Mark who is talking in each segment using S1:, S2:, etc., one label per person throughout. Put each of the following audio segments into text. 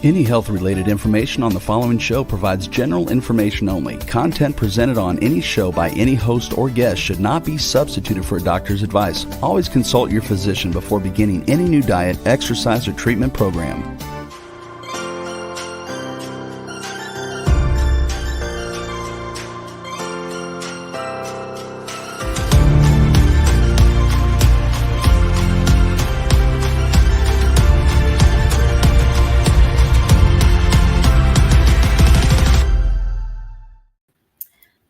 S1: Any health-related information on the following show provides general information only. Content presented on any show by any host or guest should not be substituted for a doctor's advice. Always consult your physician before beginning any new diet, exercise, or treatment program.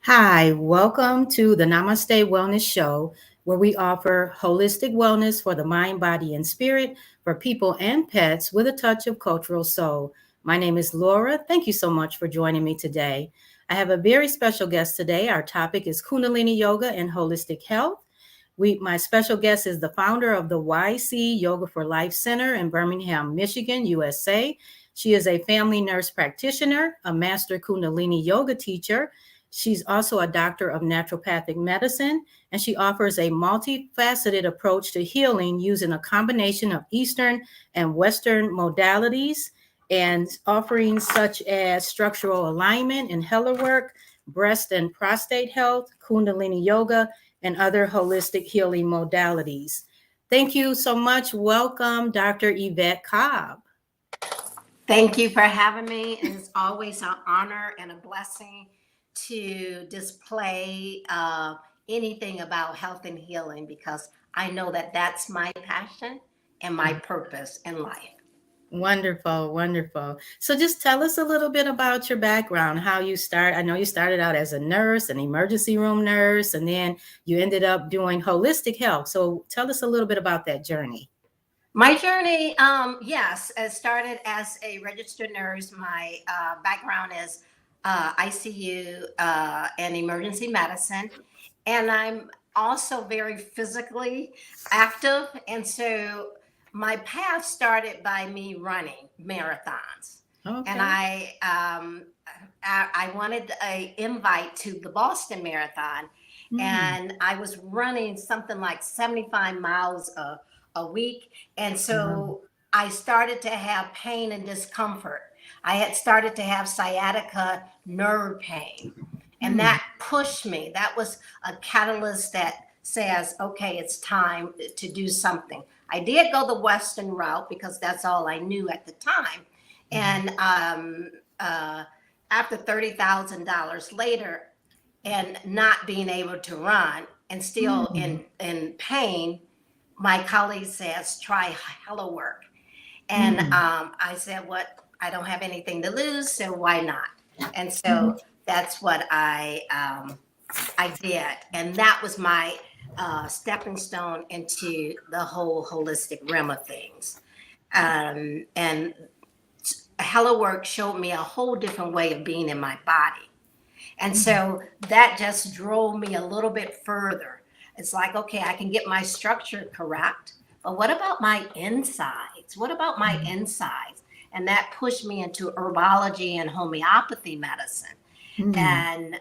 S2: Hi, welcome to the Namaste Wellness Show, where we offer holistic wellness for the mind, body, and spirit for people and pets with a touch of cultural soul. My name is Laura. Thank you so much for joining me today. I have a very special guest today. Our topic is Kundalini Yoga and Holistic Health. My special guest is the founder of the YC Yoga for Life Center in Birmingham, Michigan, USA. She is a family nurse practitioner, a master Kundalini yoga teacher. She's also a doctor of naturopathic medicine, and she offers a multifaceted approach to healing using a combination of Eastern and Western modalities and offerings such as structural alignment and hella work, breast and prostate health, Kundalini yoga, and other holistic healing modalities. Thank you so much. Welcome, Dr. Yvette Cobb.
S3: Thank you for having me. It's always an honor and a blessing to display anything about health and healing, because I know that that's my passion and my purpose in life.
S2: Wonderful, wonderful. So just tell us a little bit about your background, how you start. I know you started out as a nurse, an emergency room nurse, and then you ended up doing holistic health. So tell us a little bit about that journey.
S3: My journey, yes, it started as a registered nurse. My background is ICU and emergency medicine. And I'm also very physically active. And so my path started by me running marathons. Okay. And I wanted an invite to the Boston Marathon. And I was running something like 75 miles a week. And so I started to have pain and discomfort. I had started to have sciatica nerve pain, and that pushed me. That was a catalyst that says, okay, it's time to do something. I did go the Western route because that's all I knew at the time. And after $30,000 later and not being able to run and still in pain, my colleague says, try hella work. And I said, what? I don't have anything to lose, so why not? And so that's what I did. And that was my stepping stone into the whole holistic realm of things. And hella work showed me a whole different way of being in my body. And so that just drove me a little bit further. It's like, okay, I can get my structure correct, but what about my insides? What about my insides? And that pushed me into herbology and homeopathy medicine. And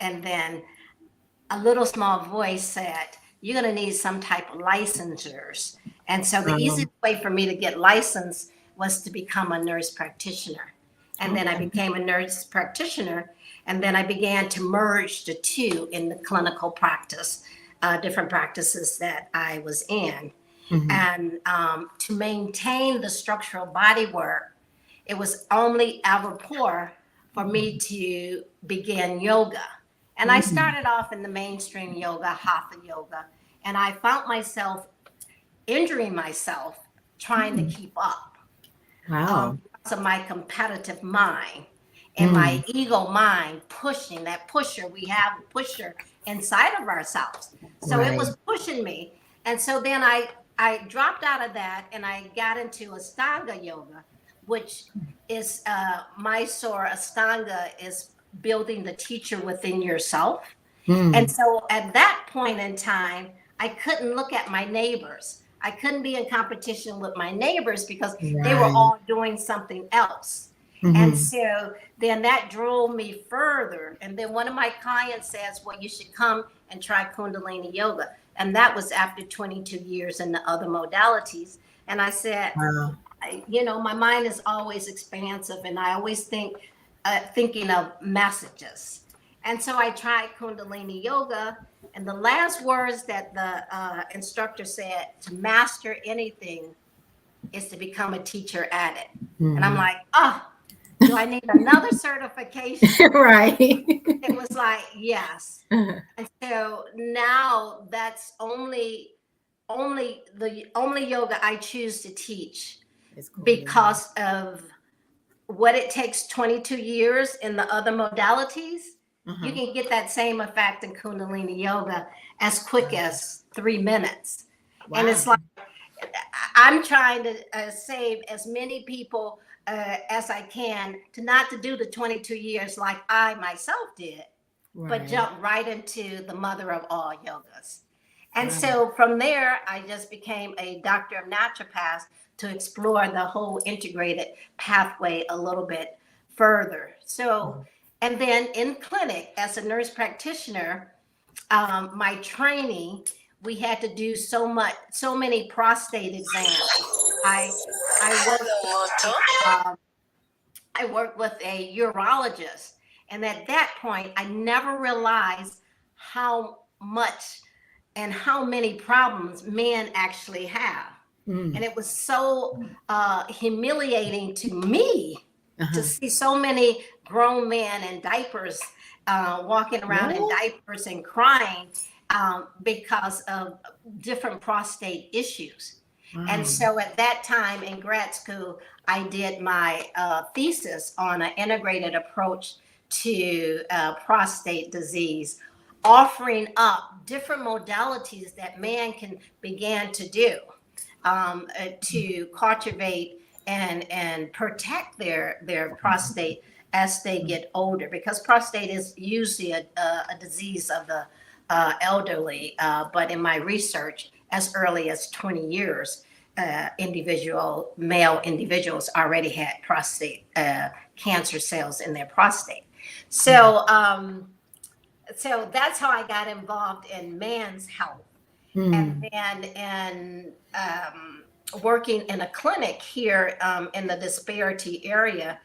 S3: then a little small voice said, you're going to need some type of licensures. And so the easiest way for me to get licensed was to become a nurse practitioner. And then I became a nurse practitioner. And then I began to merge the two in the clinical practice, different practices that I was in. And to maintain the structural body work, it was only rapport for me to begin yoga. And I started off in the mainstream yoga, hatha yoga, and I found myself injuring myself trying to keep up.
S2: Wow.
S3: Because of my competitive mind and my ego mind pushing, that pusher, we have a pusher inside of ourselves. So it was pushing me. And so then I dropped out of that and I got into Ashtanga yoga, which is Mysore Ashtanga is building the teacher within yourself. And so at that point in time, I couldn't look at my neighbors. I couldn't be in competition with my neighbors because they were all doing something else. And so then that drove me further. And then one of my clients says, well, you should come and try Kundalini yoga. And that was after 22 years in the other modalities. And I said, my mind is always expansive, and I always thinking of messages. And so I tried Kundalini yoga, and the last words that the instructor said, to master anything is to become a teacher at it. And I'm like, oh, do I need another certification?
S2: Right.
S3: It was like, yes. And so now that's the only yoga I choose to teach, because of what it takes 22 years in the other modalities. You can get that same effect in Kundalini yoga as quick as 3 minutes. Wow. And it's like, I'm trying to save as many people as I can to do the 22 years like I myself did, but jump right into the mother of all yogas. And so from there, I just became a doctor of naturopaths to explore the whole integrated pathway a little bit further. So, and then in clinic as a nurse practitioner, my training, we had to do so many prostate exams. I worked with a urologist, and at that point, I never realized how much and how many problems men actually have. And it was so humiliating to me to see so many grown men in diapers, walking around in diapers and crying because of different prostate issues. And so at that time in grad school, I did my thesis on an integrated approach to prostate disease, offering up different modalities that man can begin to do to cultivate and protect their prostate as they get older, because prostate is usually a disease of the elderly. But in my research, as early as 20 years, male individuals already had prostate cancer cells in their prostate. So, so that's how I got involved in man's health. And then working in a clinic here in the disparity area,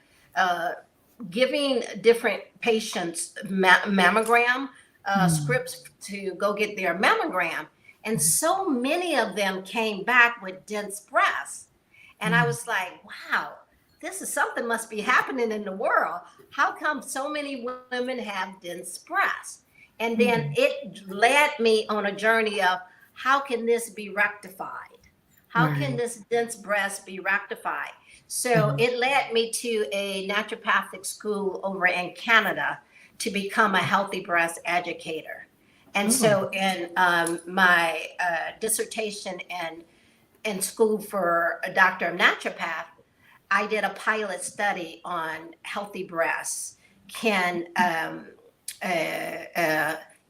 S3: giving different patients mammogram scripts to go get their mammogram. And so many of them came back with dense breasts. And I was like, wow, this is something must be happening in the world. How come so many women have dense breasts? And then it led me on a journey of, how can this be rectified? How can this dense breast be rectified? So it led me to a naturopathic school over in Canada to become a healthy breast educator. And so in my dissertation in school for a doctor of naturopath, I did a pilot study on healthy breasts,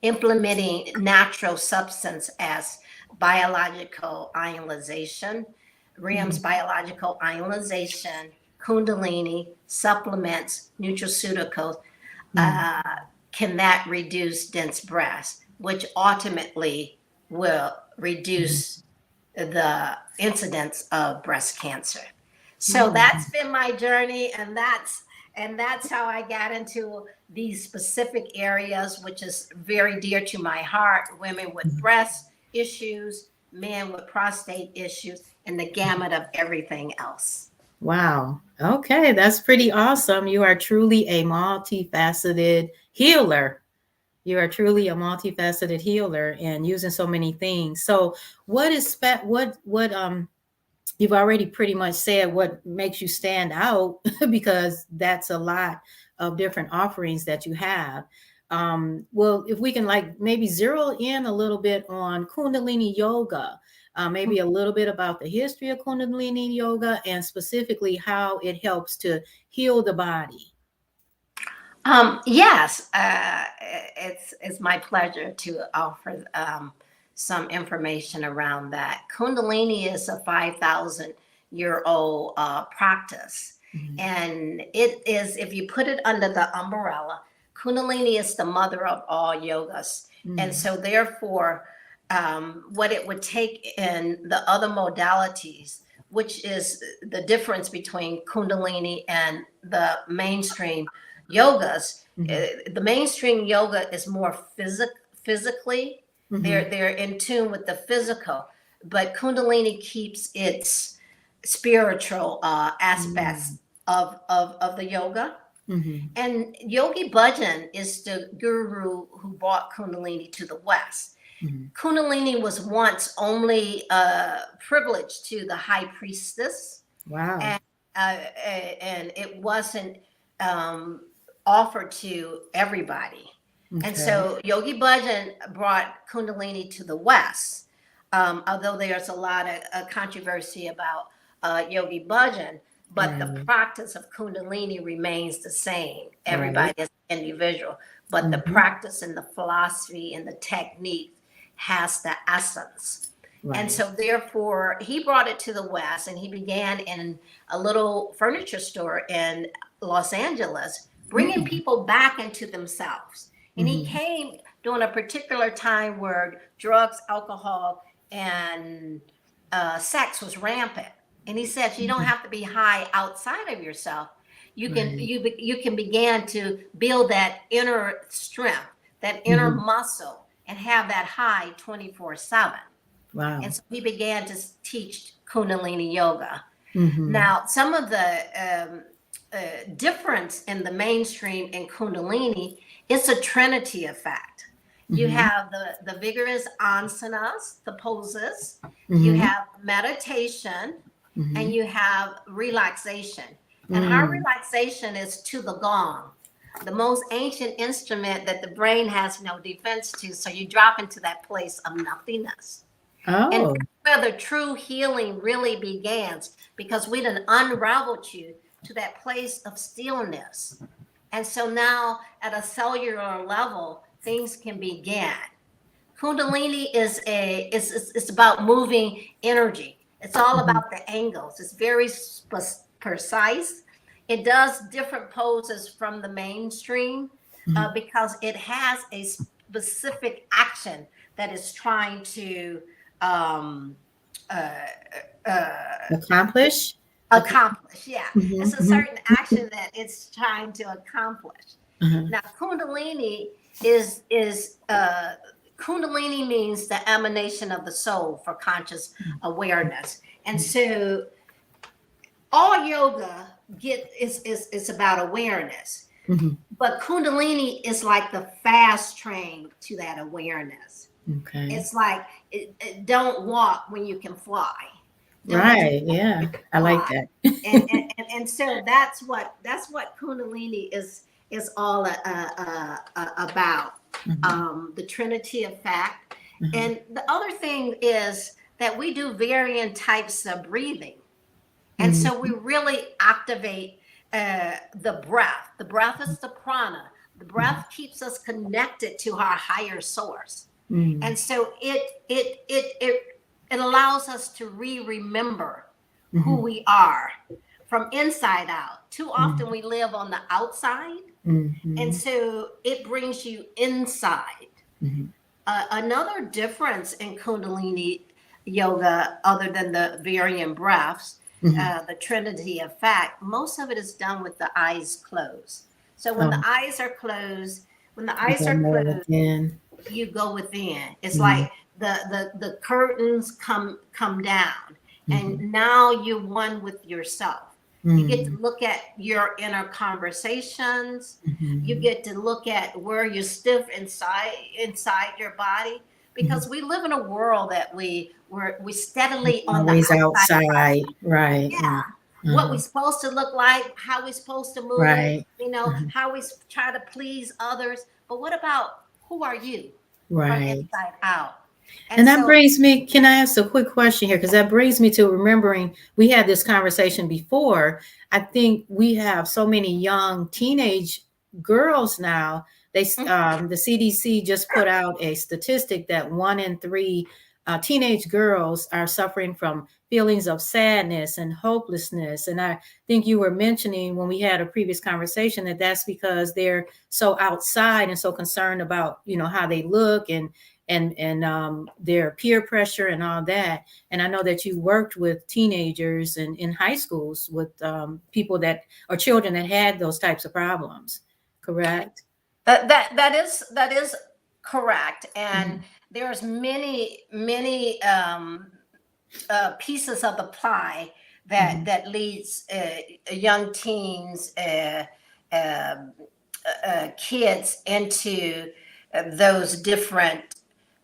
S3: implementing natural substance as biological ionization, REMS biological ionization, Kundalini, supplements, nutraceuticals, can that reduce dense breasts, which ultimately will reduce the incidence of breast cancer. So that's been my journey, and that's how I got into these specific areas, which is very dear to my heart: women with breast issues, men with prostate issues, and the gamut of everything else.
S2: Wow. Okay, that's pretty awesome. You are truly a multifaceted healer. You are truly a multifaceted healer and using so many things. So what you've already pretty much said what makes you stand out, because that's a lot of different offerings that you have. Well, if we can maybe zero in a little bit on Kundalini yoga, maybe a little bit about the history of Kundalini yoga and specifically how it helps to heal the body.
S3: Yes, it's my pleasure to offer some information around that. Kundalini is a 5,000-year-old practice. And it is, if you put it under the umbrella, Kundalini is the mother of all yogas. And so therefore, what it would take in the other modalities which is the difference between Kundalini and the mainstream yogas. The mainstream yoga is more physically. They're in tune with the physical, but Kundalini keeps its spiritual aspects of the yoga. And Yogi Bhajan is the guru who brought Kundalini to the West. Kundalini was once only privileged to the high priestess.
S2: Wow.
S3: And it wasn't offered to everybody. And so Yogi Bhajan brought Kundalini to the West. Although there's a lot of controversy about Yogi Bhajan, but the practice of Kundalini remains the same. Everybody is individual, but the practice and the philosophy and the technique has the essence. And so therefore he brought it to the West, and he began in a little furniture store in Los Angeles, bringing people back into themselves. And he came during a particular time where drugs, alcohol, and sex was rampant. And he said, you don't have to be high outside of yourself. You can you can begin to build that inner strength, that inner muscle, and have that high 24/7.
S2: Wow.
S3: And so he began to teach Kundalini yoga. Now, some of the difference in the mainstream and Kundalini, it's a trinity effect. You have the vigorous asanas, the poses, you have meditation, and you have relaxation. And our relaxation is to the gong, the most ancient instrument that the brain has no defense to. So you drop into that place of nothingness. And that's where the true healing really begins, because we done unraveled you to that place of stillness. And so now at a cellular level, things can begin. Kundalini is it's about moving energy. It's all about the angles. It's very precise. It does different poses from the mainstream because it has a specific action that is trying to
S2: accomplish.
S3: Yeah. It's a certain action that it's trying to accomplish. Now, Kundalini is Kundalini means the emanation of the soul for conscious awareness. And so all yoga is about awareness. But Kundalini is like the fast train to that awareness. It's like don't walk when you can fly.
S2: Yeah, I like that.
S3: and so that's what Kundalini is all about. The trinity of fact. And the other thing is that we do varying types of breathing. And so we really activate the breath. The breath is the prana. The breath keeps us connected to our higher source. And so it allows us to remember who we are from inside out. Too often we live on the outside. And so it brings you inside. Another difference in Kundalini yoga, other than the varying breaths, the trinity of fact, most of it is done with the eyes closed. So when the eyes are closed, you go within. It's like the curtains come down, and now you're one with yourself. You get to look at your inner conversations. You get to look at where you're stiff inside your body, because we live in a world that we steadily on
S2: always
S3: the
S2: outside, right?
S3: Yeah. What we're supposed to look like, how we're supposed to move,
S2: right?
S3: How we try to please others. But what about who are you?
S2: Right.
S3: From inside out.
S2: And that brings me, can I ask a quick question here? Because that brings me to remembering we had this conversation before. I think we have so many young teenage girls now. The CDC just put out a statistic that 1 in 3 teenage girls are suffering from feelings of sadness and hopelessness. And I think you were mentioning when we had a previous conversation that that's because they're so outside and so concerned about, how they look and and their peer pressure and all that. And I know that you worked with teenagers and in high schools with people that or children that had those types of problems, correct?
S3: That is correct, and
S2: Mhm.
S3: there's many pieces of the pie
S2: Mhm.
S3: that leads young teens, kids into those different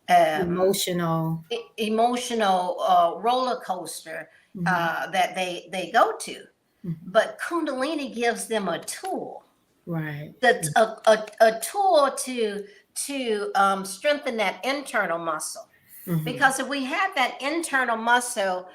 S2: Emotional.
S3: emotional roller coaster
S2: Mhm.
S3: that they go to.
S2: Mhm.
S3: But Kundalini gives them a tool,
S2: Right.
S3: that's a tool to strengthen that internal muscle.
S2: Mhm.
S3: Because if we have that internal muscle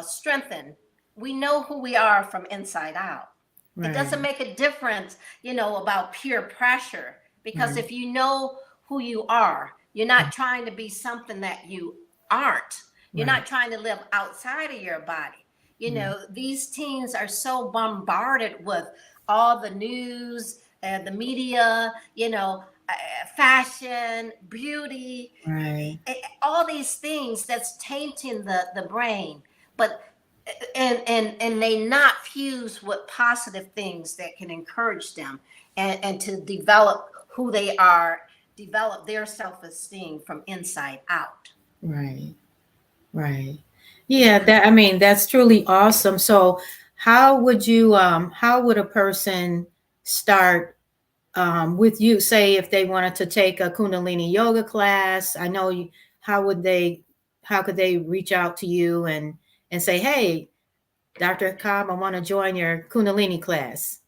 S3: strengthened, we know who we are from inside out. It doesn't
S2: Right.
S3: make a difference, about peer pressure. Because
S2: Right.
S3: if you know who you are, you're not trying to be something that you aren't. You're
S2: Right.
S3: not trying to live outside of your body.
S2: Right.
S3: These teens are so bombarded with all the news, the media, fashion, beauty,
S2: Right.
S3: all these things that's tainting the brain. But and they not fuse with positive things that can encourage them and to develop who they are, develop their self-esteem from inside out.
S2: Right. Right. Yeah, that I mean that's truly awesome. So how would a person start with you, say if they wanted to take a Kundalini yoga class? I know you, how could they reach out to you and say, "Hey, Dr. Cobb, I want to join your Kundalini class."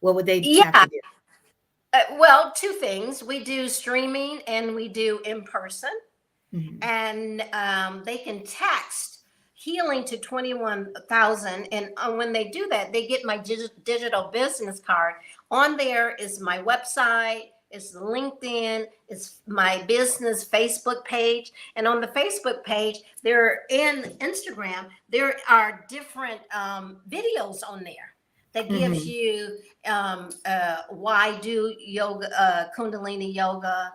S2: What would they have
S3: Yeah.
S2: to do?
S3: Well, two things. We do streaming and we do in person.
S2: Mhm.
S3: And they can text healing to 21,000. And when they do that, they get my digital business card. On there is my website, it's LinkedIn, it's my business Facebook page. And on the Facebook page, there in Instagram, there are different videos on there that gives
S2: Mhm.
S3: you why do yoga, Kundalini yoga,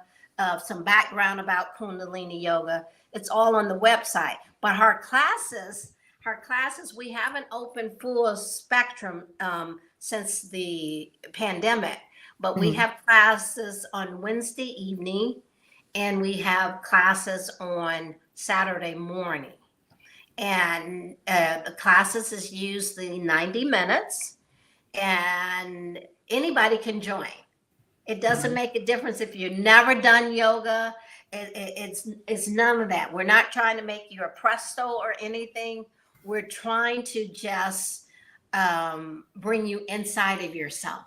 S3: some background about Kundalini yoga. It's all on the website. But her classes, we haven't opened full spectrum since the pandemic. But we
S2: Mhm.
S3: have classes on Wednesday evening, and we have classes on Saturday morning. And the classes is usually 90 minutes, and anybody can join. It doesn't
S2: Right.
S3: make a difference if you've never done yoga. It's none of that. We're not trying to make you a presto or anything. We're trying to just bring you inside of yourself,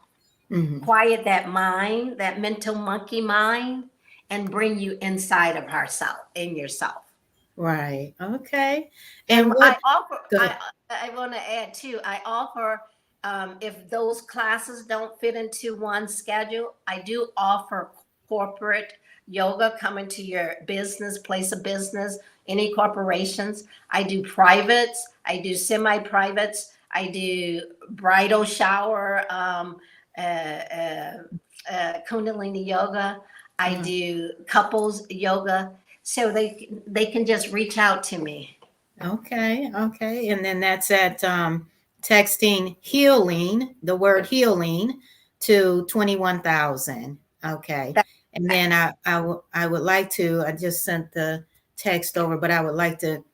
S2: Mhm.
S3: quiet that mind, that mental monkey mind, and bring you inside of herself, in yourself.
S2: Right. Okay. And
S3: And I
S2: what
S3: offer,
S2: go ahead.
S3: I want to add too, I offer, if those classes don't fit into one schedule, I do offer corporate yoga coming to your business, place of business, any corporations. I do privates, I do semi-privates, I do bridal shower, uh, uh, Kundalini yoga. I
S2: Uh,
S3: do couples yoga. So they can just reach out to me.
S2: Okay, okay. And then that's at texting healing, the word healing to 21,000. Okay.
S3: That's
S2: And then
S3: correct.
S2: I would like to, I just sent the text over, but I would like to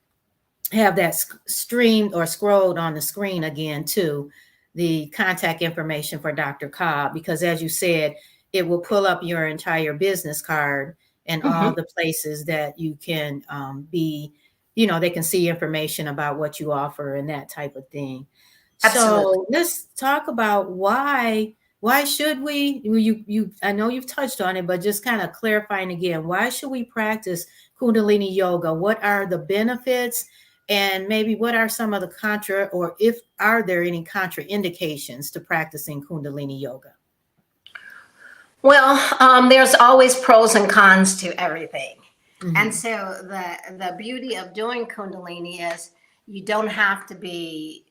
S2: have that streamed or scrolled on the screen again too, the contact information for Dr. Cobb, because as you said, it will pull up your entire business card and all
S3: Mhm.
S2: the places that you can be, they can see information about what you offer and that type of thing.
S3: Absolutely.
S2: So let's talk about why should we, you I know you've touched on it, but just kind of clarifying again, why should we practice Kundalini yoga? What are the benefits? And maybe what are some of the contra, or if are there any contraindications to practicing Kundalini yoga?
S3: Well, there's always pros and cons to everything. And
S2: Hmm.
S3: so the beauty of doing Kundalini is you don't have to be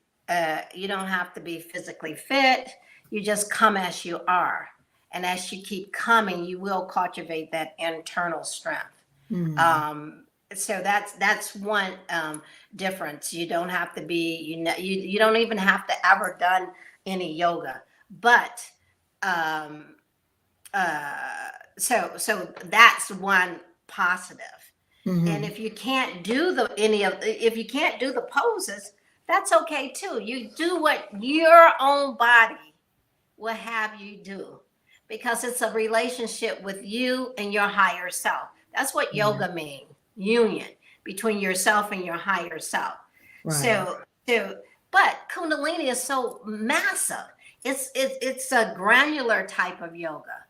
S3: physically fit. You just come as you are. And as you keep coming, you will cultivate that internal strength. So that's one difference. You don't have to be, you don't even have to ever done any yoga, but so that's one positive. And if you can't do if you can't do the poses, that's okay too. You do what your own body will have you do, because it's a relationship with you and your higher self. That's what yoga means, union between yourself and your higher self. Right. But Kundalini is so massive. It's a granular type of yoga.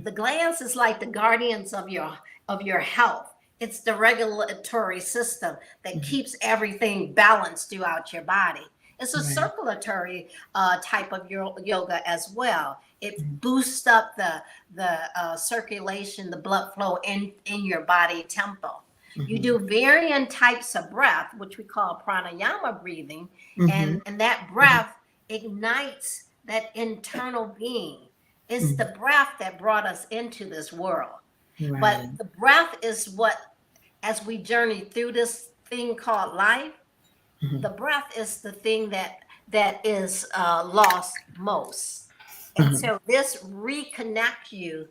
S3: The glands is like the guardians of your health. It's the regulatory system that keeps everything balanced throughout your body. It's a circulatory type of yoga as well. It boosts up the circulation, the blood flow in your body temple. You do varying types of breath, which we call pranayama breathing, and that breath ignites that internal being. It's the breath that brought us into this world. Right. But the breath is what, as we journey through this thing called life, the breath is the thing that is lost most. And so this reconnect you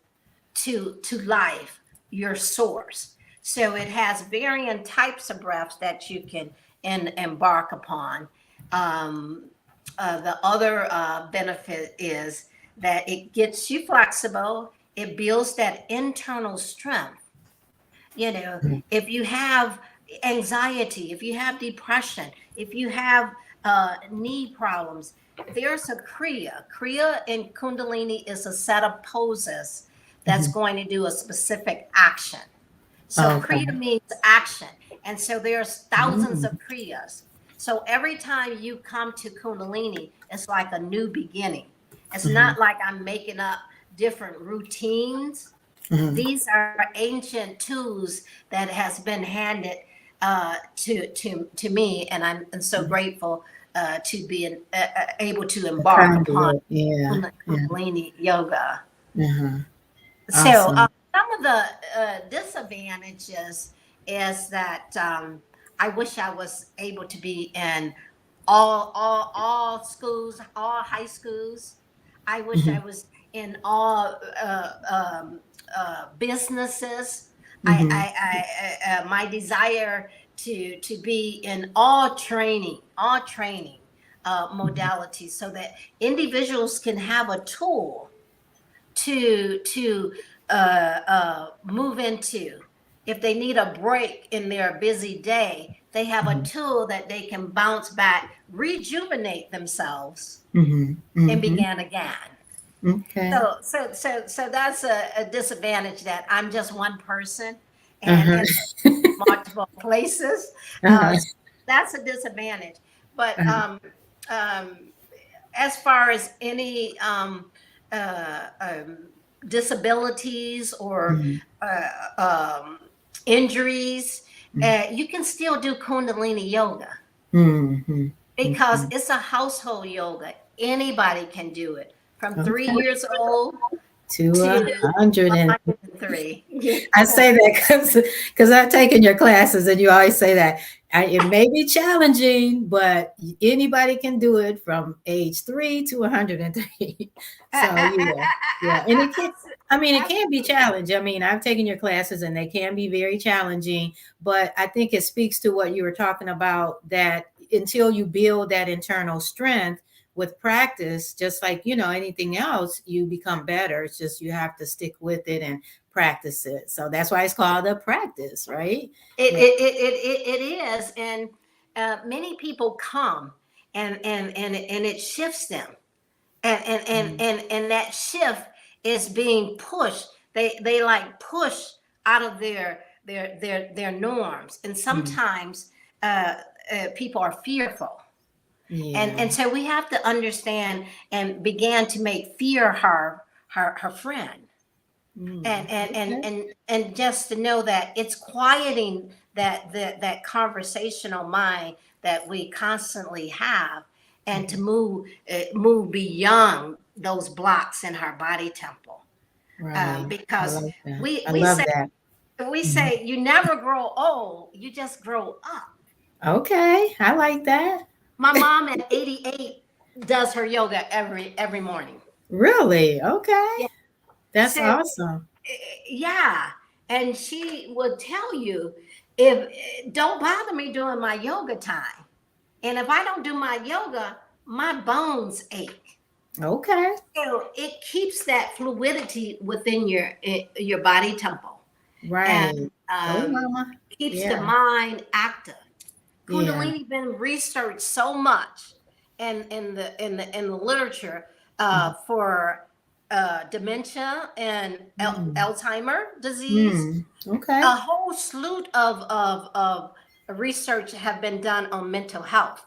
S3: to life, your source. So it has varying types of breaths that you can embark upon. The other benefit is that it gets you flexible. It builds that internal strength. If you have anxiety, if you have depression, if you have knee problems, there's a Kriya. Kriya in Kundalini is a set of poses that's going to do a specific action. So Kriya means action. And so there's thousands of Kriyas. So every time you come to Kundalini, it's like a new beginning. It's not like I'm making up different routines. These are ancient tools that has been handed to me, and I'm so grateful to be able to embark upon Kundalini yoga. So some of the disadvantages is that I wish I was able to be in all schools, all high schools. I wish I was in all businesses. My desire to be in all training modalities, so that individuals can have a tool to move into. If they need a break in their busy day, they have a tool that they can bounce back, rejuvenate themselves, and begin again. Okay. So that's a disadvantage, that I'm just one person and multiple places. That's a disadvantage. But as far as any disabilities or injuries, you can still do Kundalini yoga because it's a household yoga. Anybody can do it. From 3 years old
S2: to 103. I say that because I've taken your classes, and you always say that it may be challenging, but anybody can do it from age 3 to 103. So yeah, and it can be challenging. I mean, I've taken your classes, and they can be very challenging, but I think it speaks to what you were talking about, that until you build that internal strength with practice, just like, anything else, you become better. It's just, you have to stick with it and practice it. So that's why it's called a practice, right?
S3: It is. And many people come and it shifts them. And that shift is being pushed. They like push out of their norms. And sometimes people are fearful. Yeah. And so we have to understand and begin to make fear her friend. And just to know that it's quieting that conversational mind that we constantly have, and to move beyond those blocks in her body temple.
S2: Right. I
S3: Because
S2: like that.
S3: we
S2: I
S3: we
S2: love
S3: say
S2: that.
S3: we
S2: Mhm.
S3: say you never grow old, you just grow up.
S2: Okay. I like that.
S3: My mom at 88 does her yoga every morning.
S2: Really? Okay.
S3: Yeah.
S2: That's
S3: So
S2: awesome.
S3: yeah, and she would tell you, if don't bother me doing my yoga time, and if I don't do my yoga, my bones ache.
S2: Okay.
S3: So it keeps that fluidity within your body temple,
S2: Right.
S3: and
S2: Go, mama.
S3: keeps the
S2: Yeah.
S3: mind active.
S2: Yeah.
S3: Kundalini been researched so much in the literature
S2: Mhm.
S3: for dementia and
S2: Mm.
S3: Alzheimer disease.
S2: Mm. Okay.
S3: A whole slew of research have been done on mental health,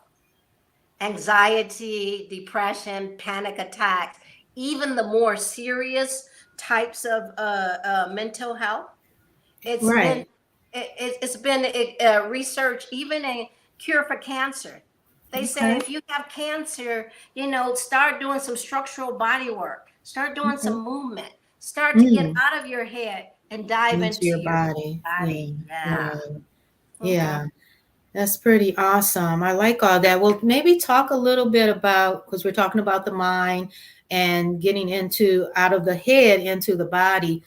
S3: anxiety, depression, panic attacks, even the more serious types of mental health. It's been
S2: Right.
S3: it's been research even in cure for cancer. They say
S2: Okay.
S3: if you have cancer, start doing some structural body work, start doing
S2: Okay.
S3: some movement, start to get
S2: Mm.
S3: out of your head and dive
S2: Into
S3: into
S2: your
S3: your
S2: body. Yeah.
S3: body. Yeah.
S2: Right.
S3: Hmm.
S2: Yeah. That's pretty awesome. I like all that. Well, maybe talk a little bit about, because we're talking about the mind and getting into out of the head into the body.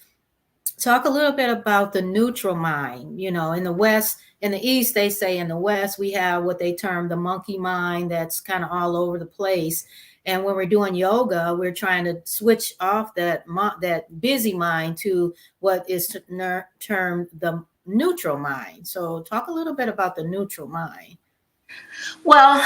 S2: Talk a little bit about the neutral mind. In the West, in the East, they say in the West, we have what they term the monkey mind that's kind of all over the place. And when we're doing yoga, we're trying to switch off that busy mind to what is termed the neutral mind. So talk a little bit about the neutral mind.
S3: Well,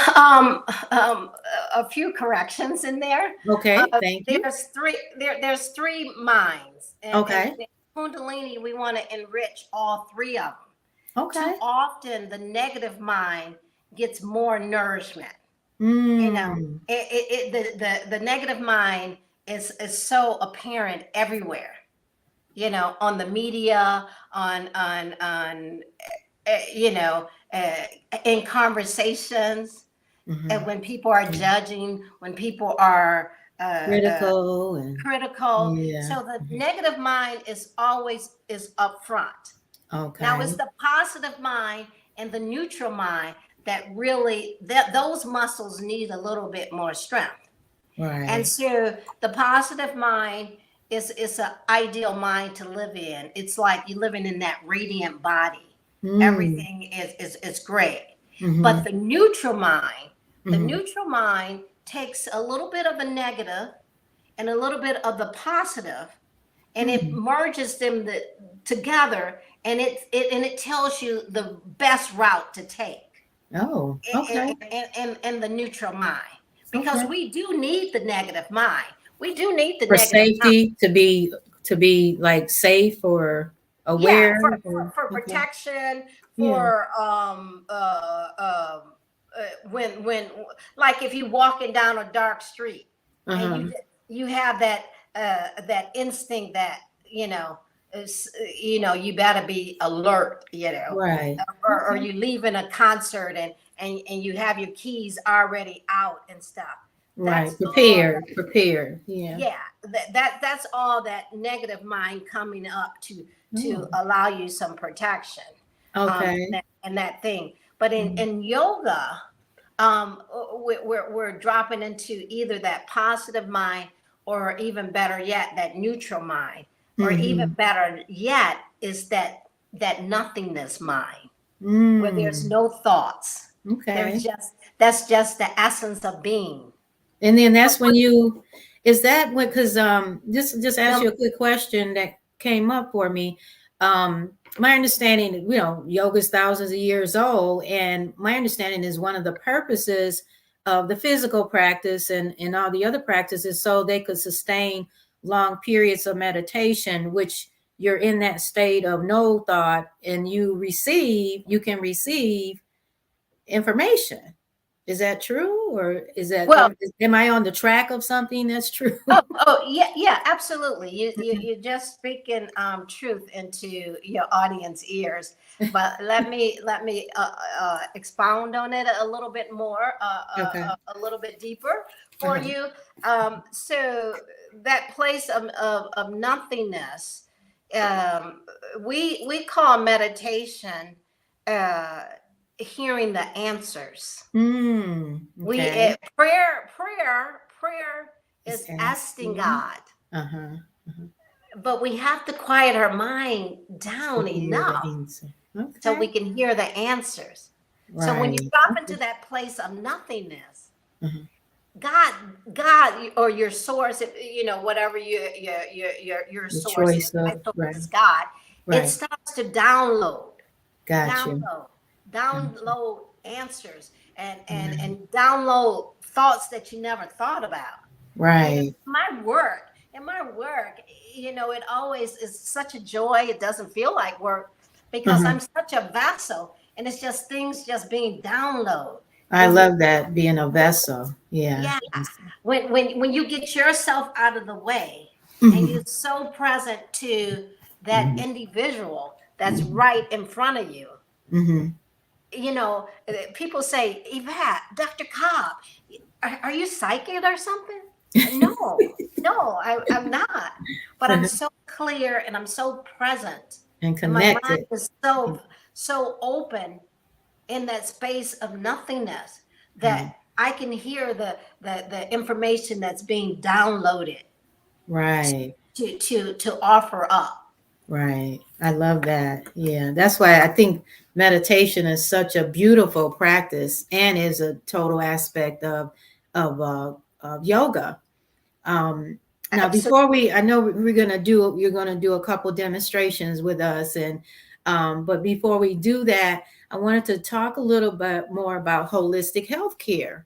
S3: a few corrections in there.
S2: Okay, thank you.
S3: There's three minds, and
S2: Okay,
S3: in Kundalini, we want to enrich all three of them. Too
S2: okay.
S3: often, the negative mind gets more nourishment. You know,
S2: Mm,
S3: the negative mind is so apparent everywhere. On the media, on you know, uh, in conversations, and
S2: mhm.
S3: when people are judging, when people are
S2: Critical and
S3: critical.
S2: yeah.
S3: So the
S2: Mhm.
S3: negative mind is always is up front. Now it's
S2: Okay.
S3: the positive mind and the neutral mind that really that those muscles need a little bit more strength. And
S2: Right.
S3: so the positive mind is an ideal mind to live in. It's like you're living in that radiant body.
S2: Mm.
S3: Everything is great. But
S2: Mhm.
S3: the
S2: Mhm.
S3: neutral mind takes a little bit of the negative and a little bit of the positive, and it
S2: Mm.
S3: merges them together, and it tells you the best route to take
S2: Oh, okay.
S3: in the neutral mind, because
S2: Okay.
S3: we do need the negative mind. We do need the
S2: For
S3: negative mind.
S2: safety to be like safe or
S3: Yeah,
S2: aware or
S3: for
S2: okay.
S3: protection,
S2: Yeah.
S3: for when like if you walking down a dark street and
S2: Uh-huh.
S3: you have that instinct that you better be alert,
S2: Right.
S3: or
S2: Okay.
S3: you leaving a concert and you have your keys already out and stuff.
S2: Right.
S3: That's all that.
S2: Prepared. Yeah.
S3: Yeah, that's all that negative mind coming up to
S2: Oh.
S3: allow you some protection,
S2: Okay.
S3: and that thing. But in
S2: Mm.
S3: in yoga, we're dropping into either that positive mind, or even better yet, that neutral mind, or even
S2: Mhm.
S3: better yet is that nothingness mind, where there's
S2: Mm.
S3: no thoughts. There's
S2: Okay.
S3: just that's just the essence of being.
S2: And then
S3: But
S2: that's when is that when, because just ask
S3: no,
S2: you a quick question that came up for me. My understanding, yoga is thousands of years old, and my understanding is one of the purposes of the physical practice and all the other practices so they could sustain long periods of meditation, which you're in that state of no thought and you can receive information. Is that true or is that,
S3: Well,
S2: am I on the track of something that's true?
S3: yeah, absolutely. You just speaking truth into your audience ears. But let me expound on it a little bit more,
S2: Okay.
S3: a little bit deeper for
S2: Uh-huh.
S3: you. So that place of nothingness, we call meditation hearing the answers. We
S2: Okay.
S3: prayer
S2: It's
S3: is asking
S2: asking.
S3: God,
S2: Uh-huh. Uh-huh.
S3: but we have to quiet our mind
S2: To
S3: down
S2: hear the
S3: enough
S2: answer.
S3: so
S2: Okay.
S3: we can hear the answers. So when you
S2: Right.
S3: drop into
S2: Okay.
S3: that place of nothingness,
S2: Uh-huh.
S3: God, or your source, whatever your
S2: The
S3: source is,
S2: choice
S3: my
S2: of,
S3: source
S2: right.
S3: is God. It
S2: Right.
S3: starts to download,
S2: Got you.
S3: download,
S2: Got you.
S3: download answers
S2: Right.
S3: and download thoughts that you never thought about.
S2: Right.
S3: My work in my work, it always is such a joy. It doesn't feel like work because
S2: Uh-huh.
S3: I'm such a vessel, and it's just things just being downloaded.
S2: I
S3: When you,
S2: love that, being a vessel. Yeah.
S3: yeah, when you get yourself out of the way and
S2: Mhm.
S3: you're so present to that
S2: Mhm.
S3: individual that's right in front of you.
S2: Mhm.
S3: People say, Yvette, Dr. Cobb, are you psychic or something? No, I'm not. But I'm so clear and I'm so present.
S2: And
S3: And my mind
S2: connected.
S3: is so open in that space of nothingness
S2: Right.
S3: that I can hear the information that's being downloaded
S2: Right.
S3: to offer up.
S2: Right. I love that. Yeah. That's why I think meditation is such a beautiful practice and is a total aspect of yoga. Um, Now,
S3: Absolutely.
S2: I know you're gonna do a couple demonstrations with us, and but before we do that, I wanted to talk a little bit more about holistic healthcare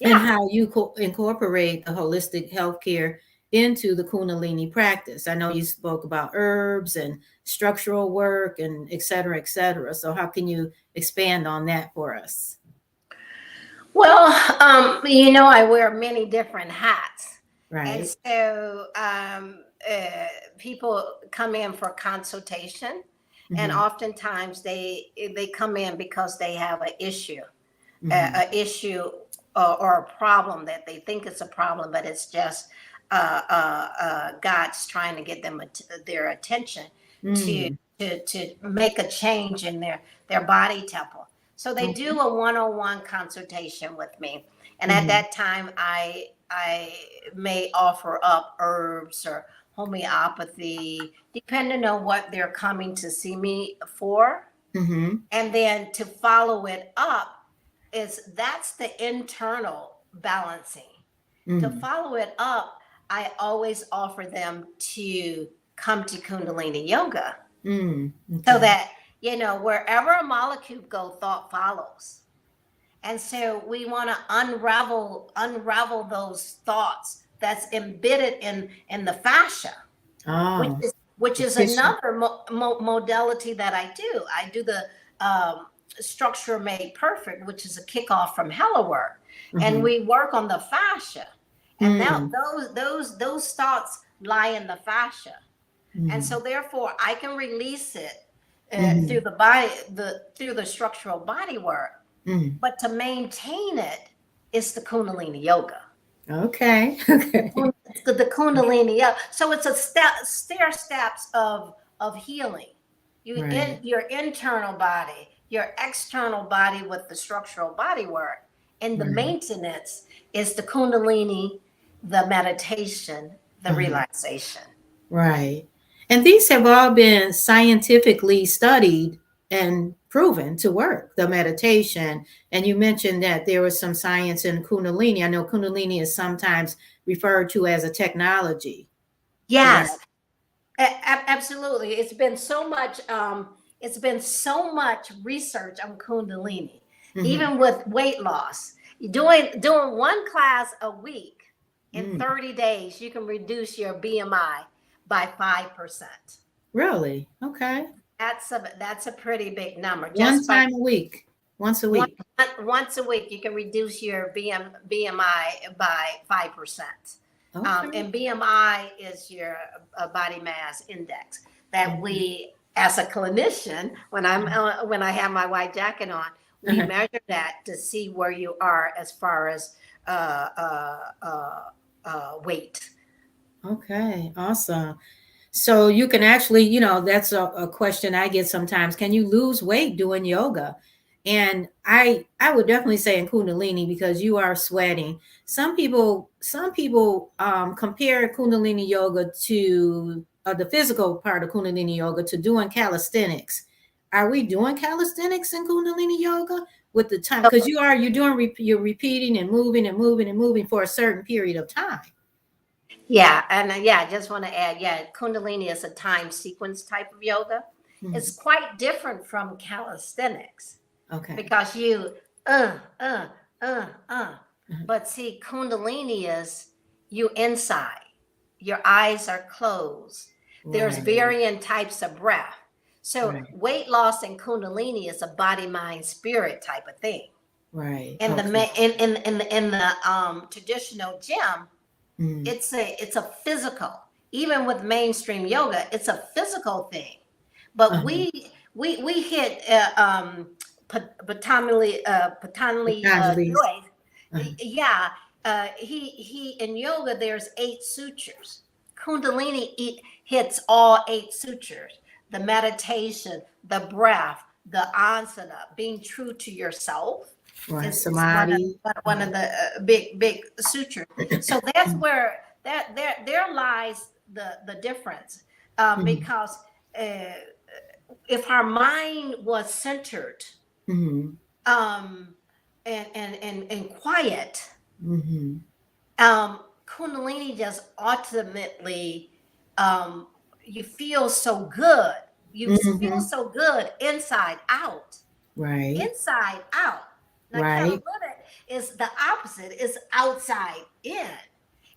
S2: and
S3: Yeah.
S2: how you incorporate the holistic healthcare into the Kundalini practice. I know you spoke about herbs and structural work and et cetera, et cetera. So how can you expand on that for us?
S3: Well, I wear many different hats. And
S2: Right.
S3: so people come in for consultation, and
S2: Mm-hmm.
S3: oftentimes they come in because they have an issue,
S2: Mm-hmm.
S3: a issue or a problem that they think it's a problem, but it's just God's trying to get them their attention to
S2: Mm.
S3: to make a change in their body temple. So they
S2: Okay.
S3: do a one-on-one consultation with me, and at
S2: Mm-hmm.
S3: that time, I may offer up herbs or homeopathy, depending on what they're coming to see me for.
S2: Mm-hmm.
S3: And then to follow it up that's the internal balancing. To
S2: Mm-hmm.
S3: follow it up, I always offer them to come to Kundalini Yoga
S2: Mm.
S3: so
S2: Okay.
S3: that, wherever a molecule goes, thought follows. And so we want to unravel those thoughts that's embedded in the fascia, which
S2: Oh,
S3: is which
S2: the
S3: is
S2: tissue.
S3: another modality that I do. I do the structure made perfect, which is a kickoff from Hella work, and
S2: Mm-hmm.
S3: we work on the fascia, and now
S2: Mm.
S3: those thoughts lie in the fascia, and
S2: Mm.
S3: so therefore I can release it
S2: Mm-hmm.
S3: through the body, through the structural body work,
S2: Mm.
S3: but to maintain it is the Kundalini yoga.
S2: Okay. Okay.
S3: The Kundalini. Yeah. So it's a stair steps of healing.
S2: Right.
S3: Your internal body, your external body with the structural body work, and the
S2: Right.
S3: maintenance is the Kundalini, the meditation, the
S2: Uh-huh.
S3: relaxation.
S2: Right. And these have all been scientifically studied and proven to work, the meditation. And you mentioned that there was some science in Kundalini. I know Kundalini is sometimes referred to as a technology, correct?
S3: Yes, absolutely. It's been so much research on Kundalini,
S2: Mm-hmm.
S3: even with weight loss. Doing one class a week in
S2: Mm.
S3: 30 days, you can reduce your BMI by 5%.
S2: Really? Okay.
S3: That's a pretty big number
S2: One
S3: just by
S2: time a week. Once a week.
S3: Once a week, you can reduce your BMI by 5%.
S2: Okay.
S3: And BMI is your body mass index that we, as a clinician, when I have my white jacket on, we measure that to see where you are as far as weight.
S2: Okay, awesome. So you can actually, that's a question I get sometimes. Can you lose weight doing yoga? And I would definitely say in Kundalini, because you are sweating. Some people compare Kundalini yoga to the physical part of Kundalini yoga to doing calisthenics. Are we doing calisthenics in Kundalini yoga with the time? Because you're repeating and moving and moving and moving for a certain period of time.
S3: Yeah, and I just want to add, Kundalini is a time sequence type of yoga. Mm-hmm. It's quite different from calisthenics.
S2: Okay.
S3: Because you, But see, Kundalini is you inside. Your eyes are closed. Right. There's varying types of breath. So weight loss in Kundalini is a body, mind, spirit type of thing.
S2: Right.
S3: And in the traditional gym, it's a physical. Even with mainstream yoga, it's a physical thing. But we hit Patanjali Joy. He in yoga there's 8 sutures. Kundalini hits all 8 sutures: the meditation, the breath, the asana, being true to yourself.
S2: Right. Is Samadhi.
S3: One of the big sutures. So that's where there lies the difference, because if our mind was centered, and quiet, Kundalini just ultimately, you feel so good. You feel so good inside out.
S2: Right.
S3: Inside out. Now,
S2: right.
S3: Is the opposite, is outside in.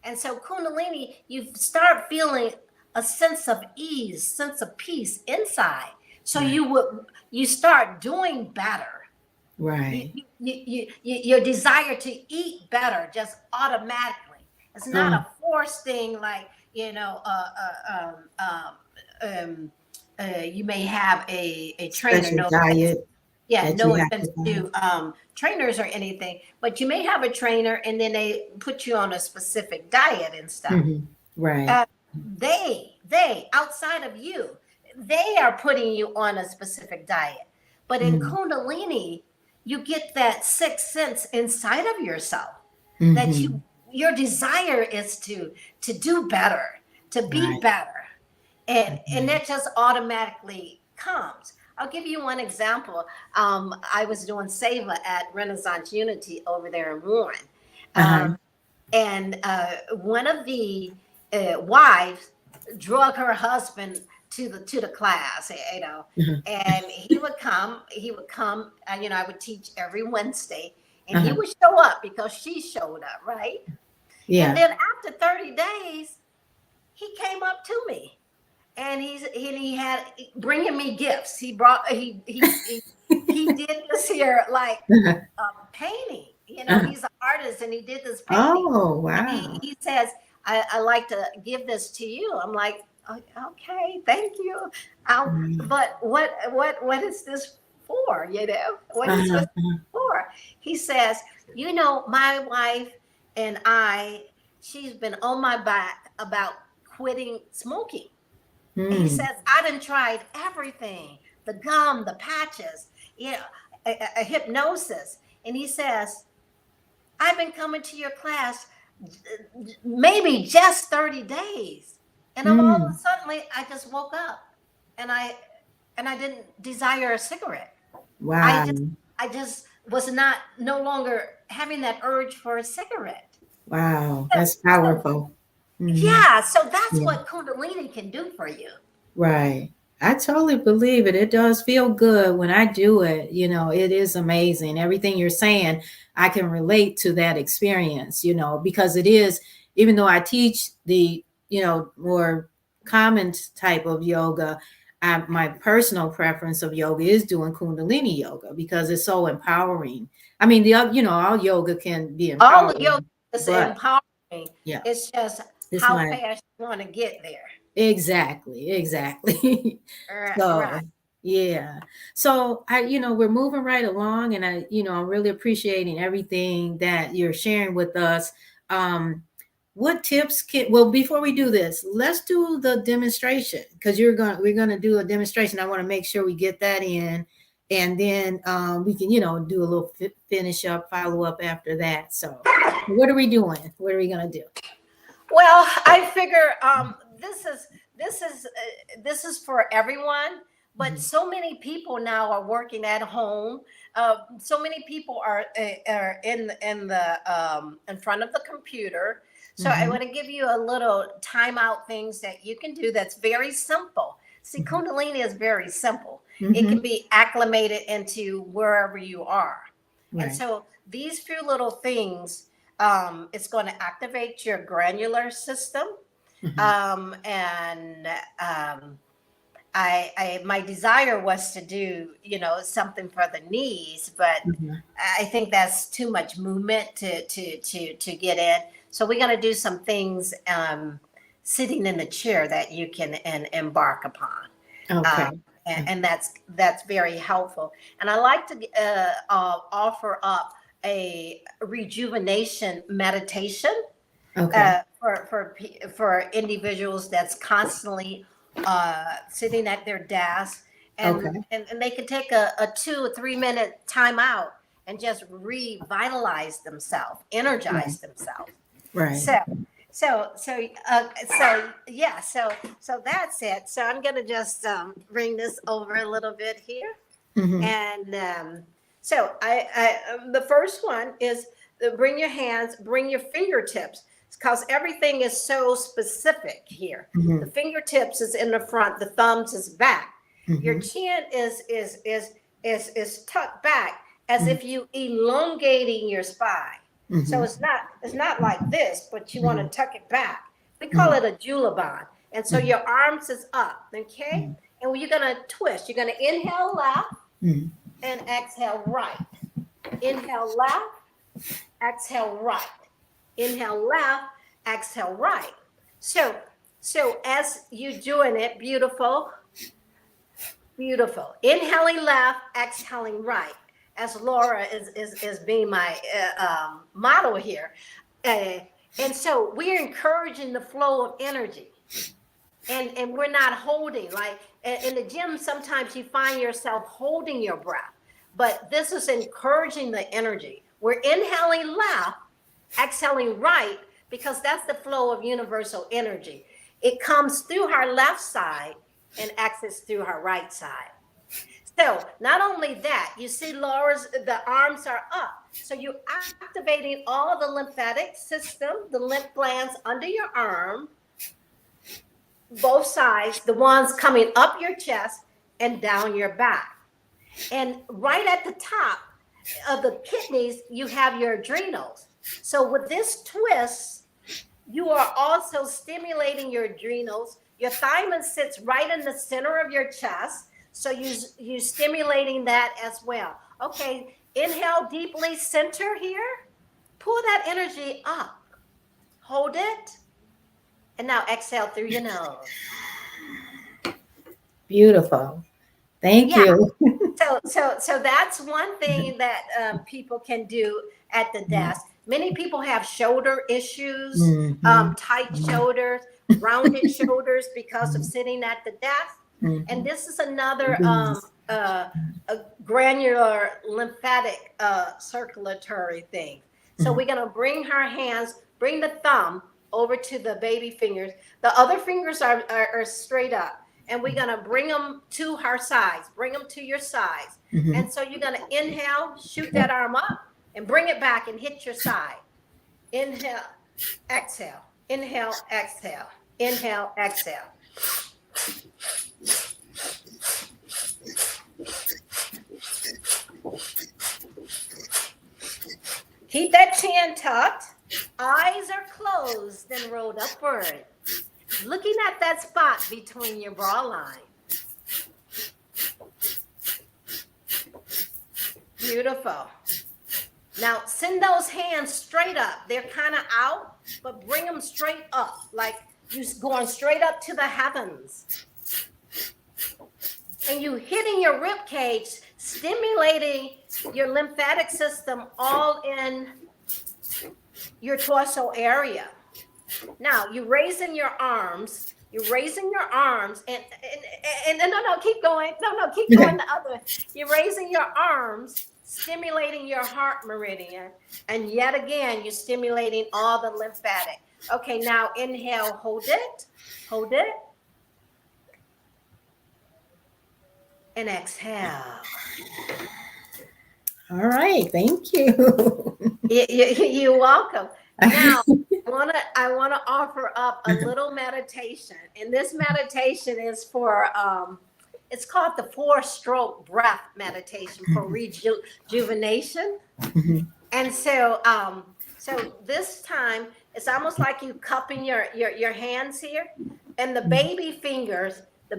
S3: And so Kundalini, you start feeling a sense of ease, sense of peace inside. So you start doing better.
S2: Right.
S3: Your desire to eat better just automatically. It's not a forced thing like, you may have a trainer.
S2: Diet.
S3: No offense to trainers or anything, but you may have a trainer and then they put you on a specific diet and stuff.
S2: Right.
S3: They outside of you, they are putting you on a specific diet. But in Kundalini, you get that sixth sense inside of yourself that your desire is to do better, to be better. And that just automatically comes. I'll give you one example. I was doing Seva at Renaissance Unity over there in Warren. And one of the wives drug her husband to the class, and he would come, I would teach every Wednesday, and he would show up because she showed up, right? Yeah. And then after 30 days, he came up to me. And he had bringing me gifts. He did this here like painting. He's an artist and he did this painting. Oh wow! And he says, "I like to give this to you." I'm like, "Okay, thank you." But what is this for? What is this for? He says, my wife and she's been on my back about quitting smoking. He says, I done tried everything, the gum, the patches, a hypnosis. And he says, I've been coming to your class maybe just 30 days. And I'm all of a sudden, I just woke up and I didn't desire a cigarette.
S2: Wow.
S3: I just was no longer having that urge for a cigarette.
S2: Wow. That's powerful.
S3: Yeah, so that's what Kundalini can do for you.
S2: Right. I totally believe it. It does feel good when I do it. It is amazing. Everything you're saying, I can relate to that experience, because it is, even though I teach the, more common type of yoga, my personal preference of yoga is doing Kundalini yoga because it's so empowering. I mean, all yoga can be
S3: All
S2: empowering,
S3: the yoga is
S2: but
S3: empowering.
S2: yeah,
S3: It's just
S2: it's
S3: how
S2: my
S3: fast you want to get there.
S2: exactly. So
S3: Right.
S2: yeah. So we're moving right along, and I'm really appreciating everything that you're sharing with us. What tips before we do this, let's do the demonstration because we're gonna do a demonstration. I want to make sure we get that in, and then we can do a little finish up, follow up after that. So what are we doing? What are we gonna do?
S3: Well, I figure this is for everyone, but so many people now are working at home. So many people are in front of the computer. So I want to give you a little timeout things that you can do that's very simple. See, Kundalini is very simple. It can be acclimated into wherever you are.
S2: Right.
S3: And so these few little things, it's going to activate your glandular system. My desire was to do, something for the knees, but I think that's too much movement to get in. So we're going to do some things sitting in the chair that you can embark upon.
S2: Okay.
S3: And that's very helpful. And I like to offer up a rejuvenation meditation for individuals that's constantly sitting at their desk, and they can take a 2 or 3 minute time out and just revitalize themselves, energize themselves.
S2: Right.
S3: So that's it. So I'm gonna just bring this over a little bit here, and so the first one is bring your hands, bring your fingertips, because everything is so specific here. The fingertips is in the front, the thumbs is back. Your chin is tucked back as if you elongating your spine. So it's not like this, but you want to tuck it back. We call it a julaband. And so your arms is up, okay? And you're gonna twist. You're gonna inhale left and exhale right. Inhale left, exhale right. Inhale left, exhale right. So as you doing it, beautiful. Inhaling left, exhaling right. As Laura is being my model here. And so we're encouraging the flow of energy. And we're not holding. Like in the gym, sometimes you find yourself holding your breath. But this is encouraging the energy. We're inhaling left, exhaling right, because that's the flow of universal energy. It comes through our left side and exits through our right side. So not only that, you see Laura's, the arms are up. So you're activating all the lymphatic system, the lymph glands under your arm, both sides, the ones coming up your chest and down your back. And right at the top of the kidneys, you have your adrenals. So with this twist, you are also stimulating your adrenals. Your thymus sits right in the center of your chest. So you stimulating that as well. Okay, inhale deeply, center here. Pull that energy up. Hold it. And now exhale through your nose.
S2: Beautiful. Thank you.
S3: So that's one thing that people can do at the desk. Many people have shoulder issues, tight shoulders, rounded shoulders because of sitting at the desk. And this is another a granular lymphatic circulatory thing. So we're going to bring our hands, bring the thumb over to the baby fingers. The other fingers are straight up. And we're going to bring them to our sides, bring them to your sides. And so you're going to inhale, shoot that arm up, and bring it back and hit your side. Inhale, exhale. Inhale, exhale. Inhale, exhale. Keep that chin tucked. Eyes are closed and rolled upward. Looking at that spot between your bra line. Beautiful. Now send those hands straight up. They're kind of out, but bring them straight up, like you're going straight up to the heavens. And you hitting your rib cage, stimulating your lymphatic system all in your torso area. Now you're raising your arms. You're raising your arms, and no, keep going. No, keep going the other. You're raising your arms, stimulating your heart meridian, and yet again, you're stimulating all the lymphatic. Okay, now inhale, hold it, and exhale.
S2: All right, thank you.
S3: You're welcome. Now, I wanna offer up a little meditation, and this meditation is for it's called the 4-stroke breath meditation for rejuvenation. And so this time it's almost like you cupping your hands here, and the baby fingers, the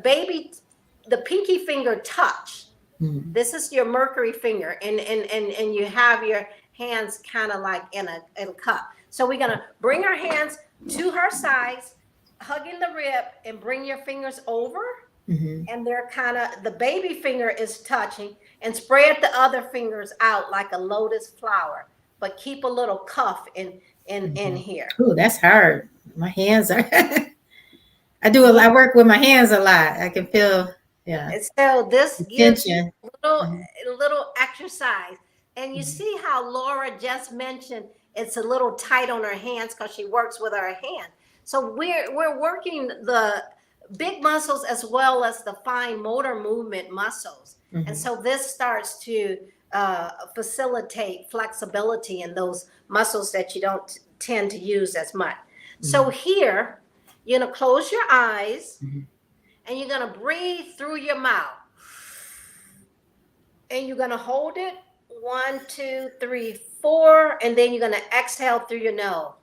S3: pinky finger touch. This is your Mercury finger, and you have your hands kind of like in a cup. So we're gonna bring our hands to her sides, hugging the rib, and bring your fingers over. And they're kind of, the baby finger is touching, and spread the other fingers out like a lotus flower, but keep a little cuff in here.
S2: Oh, that's hard. My hands are. I work with my hands a lot. I can feel. Yeah.
S3: And so this gives you
S2: tension.
S3: a little exercise. And you see how Laura just mentioned it's a little tight on her hands because she works with her hand. So we're working the big muscles as well as the fine motor movement muscles. And so this starts to facilitate flexibility in those muscles that you don't tend to use as much. So here, you're going to close your eyes, and you're going to breathe through your mouth. And you're going to hold it 1, 2, 3, 4, and then you're going to exhale through your nose.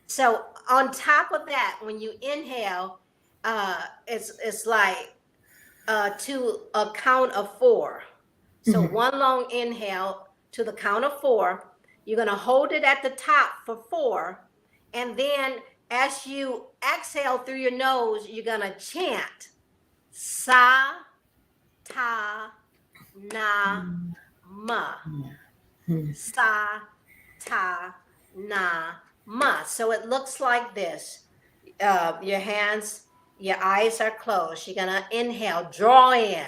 S3: So on top of that, when you inhale, it's like to a count of 4. So one long inhale to the count of 4. You're going to hold it at the top for 4, and then as you exhale through your nose, you're going to chant Sa Ta Na Ma. Sa Ta Na Ma. So it looks like this. Your hands, your eyes are closed. You're going to inhale, draw in.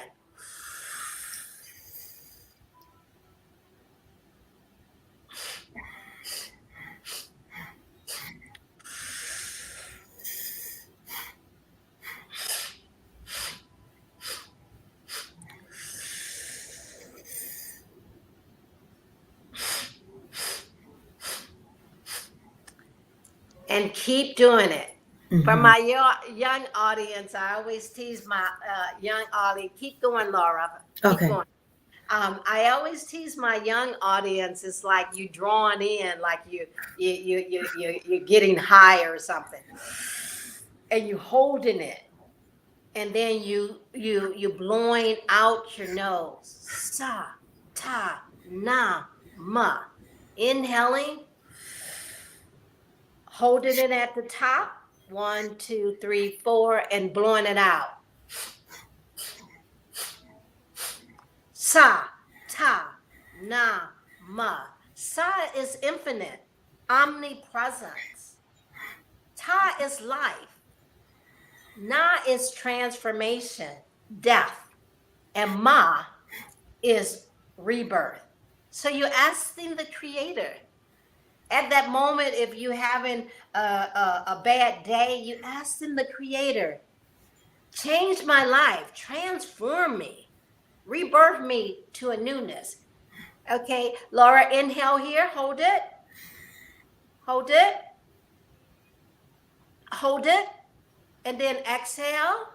S3: And keep doing it. For my young audience, I always tease my young audience. Keep going, Laura. Keep going. I always tease my young audience. It's like you drawing in, like you're getting high or something, and you holding it, and then you blowing out your nose. Sa ta na ma. Inhaling. Holding it at the top, 1, 2, 3, 4, and blowing it out. Sa, ta, na, ma. Sa is infinite, omnipresence. Ta is life. Na is transformation, death. And ma is rebirth. So you're asking the Creator. At that moment, if you're having a bad day, you ask them, the Creator, change my life, transform me, rebirth me to a newness. Okay, Laura, inhale here, hold it, hold it, hold it, and then exhale.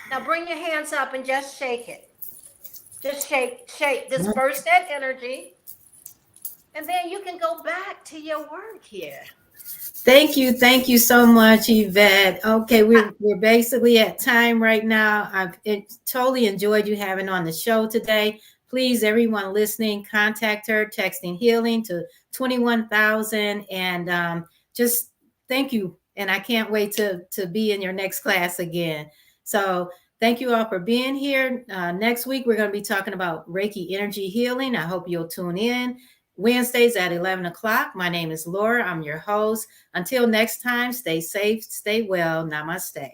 S3: Now bring your hands up and just shake it. Just shake, disperse that energy. And then you can go back to your work here.
S2: Thank you. Thank you so much, Yvette. Okay, we're basically at time right now. I've totally enjoyed you having on the show today. Please, everyone listening, contact her, texting healing to 21,000. And just thank you. And I can't wait to be in your next class again. So thank you all for being here. Next week, we're going to be talking about Reiki energy healing. I hope you'll tune in. Wednesdays at 11 o'clock. My name is Laura. I'm your host. Until next time, stay safe, stay well. Namaste.